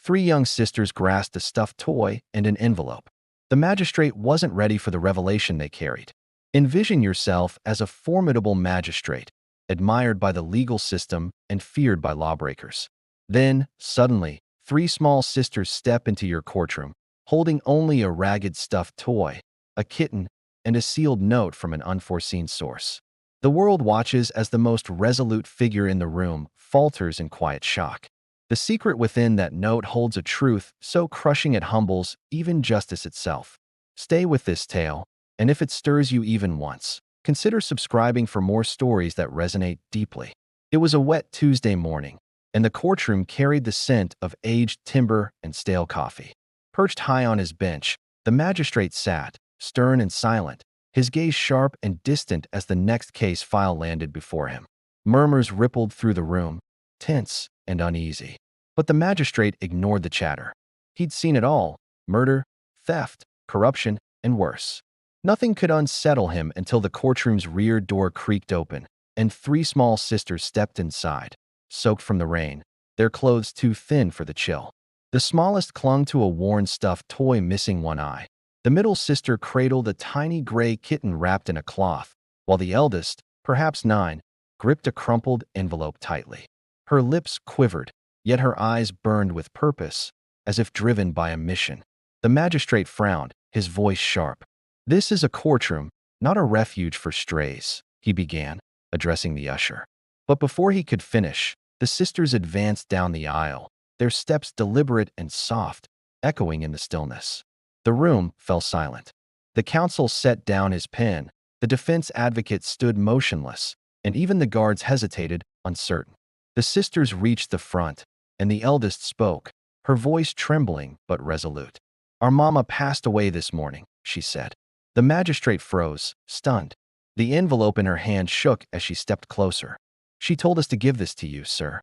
Three young sisters grasped a stuffed toy and an envelope. The magistrate wasn't ready for the revelation they carried. Envision yourself as a formidable magistrate, admired by the legal system and feared by lawbreakers. Then, suddenly, three small sisters step into your courtroom, holding only a ragged stuffed toy, a kitten, and a sealed note from an unforeseen source. The world watches as the most resolute figure in the room falters in quiet shock. The secret within that note holds a truth so crushing it humbles even justice itself. Stay with this tale, and if it stirs you even once, consider subscribing for more stories that resonate deeply. It was a wet Tuesday morning, and the courtroom carried the scent of aged timber and stale coffee. Perched high on his bench, the magistrate sat, stern and silent, his gaze sharp and distant as the next case file landed before him. Murmurs rippled through the room, tense and uneasy. But the magistrate ignored the chatter. He'd seen it all: murder, theft, corruption, and worse. Nothing could unsettle him until the courtroom's rear door creaked open, and three small sisters stepped inside, soaked from the rain, their clothes too thin for the chill. The smallest clung to a worn stuffed toy missing one eye. The middle sister cradled a tiny gray kitten wrapped in a cloth, while the eldest, perhaps 9, gripped a crumpled envelope tightly. Her lips quivered, yet her eyes burned with purpose, as if driven by a mission. The magistrate frowned, his voice sharp. "This is a courtroom, not a refuge for strays," he began, addressing the usher. But before he could finish, the sisters advanced down the aisle, their steps deliberate and soft, echoing in the stillness. The room fell silent. The counsel set down his pen, the defense advocate stood motionless, and even the guards hesitated, uncertain. The sisters reached the front, and the eldest spoke, her voice trembling but resolute. "Our mama passed away this morning," she said. The magistrate froze, stunned. The envelope in her hand shook as she stepped closer. "She told us to give this to you, sir."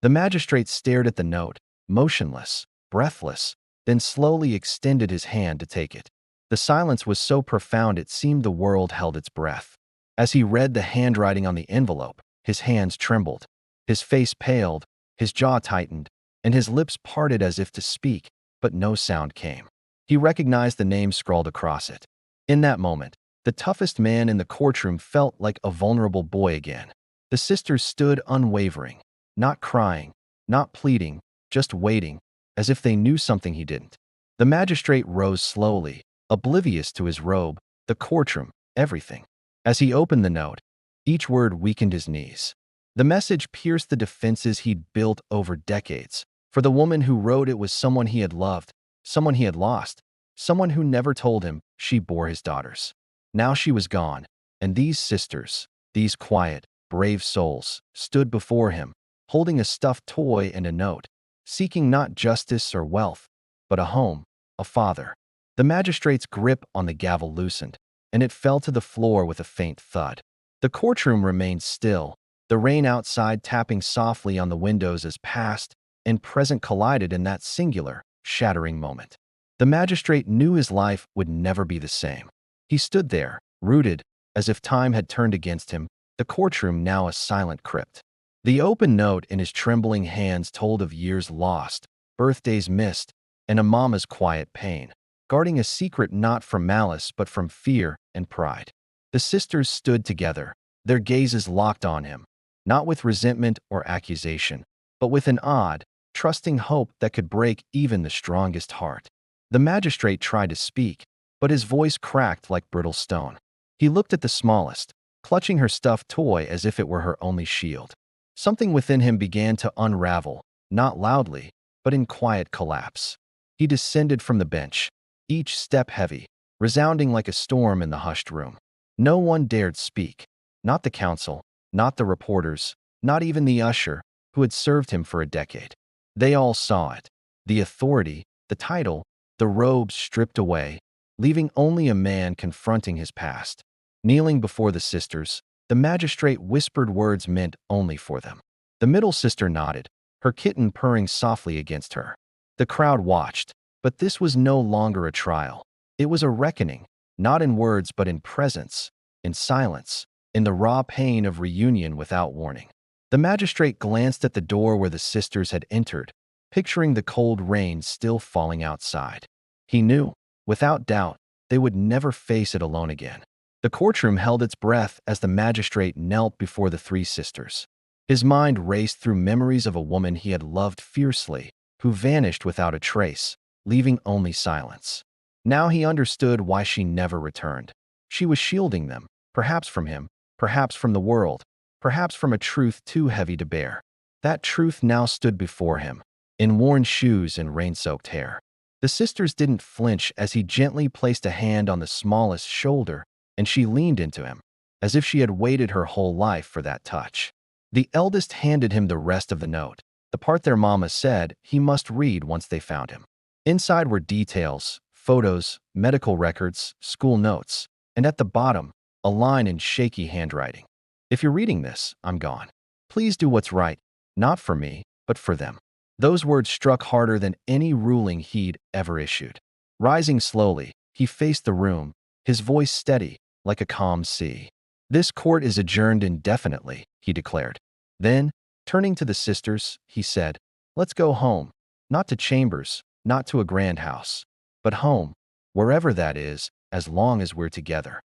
The magistrate stared at the note, motionless, breathless, then slowly extended his hand to take it. The silence was so profound it seemed the world held its breath. As he read the handwriting on the envelope, his hands trembled, his face paled, his jaw tightened, and his lips parted as if to speak, but no sound came. He recognized the name scrawled across it. In that moment, the toughest man in the courtroom felt like a vulnerable boy again. The sisters stood unwavering, not crying, not pleading, just waiting, as if they knew something he didn't. The magistrate rose slowly, oblivious to his robe, the courtroom, everything. As he opened the note, each word weakened his knees. The message pierced the defenses he'd built over decades. For the woman who wrote it was someone he had loved, someone he had lost, someone who never told him she bore his daughters. Now she was gone, and these sisters, these quiet, brave souls, stood before him, holding a stuffed toy and a note, seeking not justice or wealth, but a home, a father. The magistrate's grip on the gavel loosened, and it fell to the floor with a faint thud. The courtroom remained still, the rain outside tapping softly on the windows as past and present collided in that singular, shattering moment. The magistrate knew his life would never be the same. He stood there, rooted, as if time had turned against him, the courtroom now a silent crypt. The open note in his trembling hands told of years lost, birthdays missed, and a mama's quiet pain, guarding a secret not from malice but from fear and pride. The sisters stood together, their gazes locked on him, not with resentment or accusation, but with an odd, trusting hope that could break even the strongest heart. The magistrate tried to speak, but his voice cracked like brittle stone. He looked at the smallest, clutching her stuffed toy as if it were her only shield. Something within him began to unravel, not loudly, but in quiet collapse. He descended from the bench, each step heavy, resounding like a storm in the hushed room. No one dared speak, not the counsel, not the reporters, not even the usher, who had served him for a decade. They all saw it. The authority, the title, the robes stripped away, leaving only a man confronting his past. Kneeling before the sisters, the magistrate whispered words meant only for them. The middle sister nodded, her kitten purring softly against her. The crowd watched, but this was no longer a trial. It was a reckoning, not in words but in presence, in silence, in the raw pain of reunion without warning. The magistrate glanced at the door where the sisters had entered, picturing the cold rain still falling outside. He knew, without doubt, they would never face it alone again. The courtroom held its breath as the magistrate knelt before the three sisters. His mind raced through memories of a woman he had loved fiercely, who vanished without a trace, leaving only silence. Now he understood why she never returned. She was shielding them, perhaps from him, perhaps from the world, perhaps from a truth too heavy to bear. That truth now stood before him, in worn shoes and rain-soaked hair. The sisters didn't flinch as he gently placed a hand on the smallest shoulder, and she leaned into him, as if she had waited her whole life for that touch. The eldest handed him the rest of the note, the part their mama said he must read once they found him. Inside were details, photos, medical records, school notes, and at the bottom, a line in shaky handwriting. "If you're reading this, I'm gone. Please do what's right, not for me, but for them." Those words struck harder than any ruling he'd ever issued. Rising slowly, he faced the room, his voice steady, like a calm sea. "This court is adjourned indefinitely," he declared. Then, turning to the sisters, he said, "Let's go home, not to chambers, not to a grand house, but home, wherever that is, as long as we're together."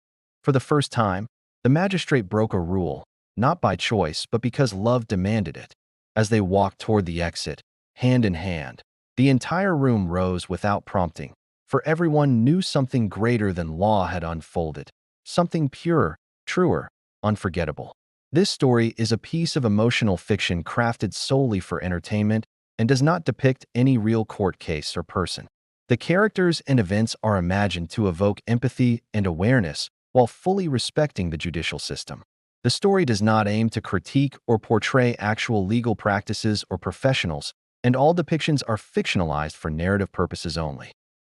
For the first time, the magistrate broke a rule, not by choice, but because love demanded it. As they walked toward the exit, hand in hand, the entire room rose without prompting, for everyone knew something greater than law had unfolded, something purer, truer, unforgettable. This story is a piece of emotional fiction crafted solely for entertainment and does not depict any real court case or person. The characters and events are imagined to evoke empathy and awareness while fully respecting the judicial system. The story does not aim to critique or portray actual legal practices or professionals, and all depictions are fictionalized for narrative purposes only.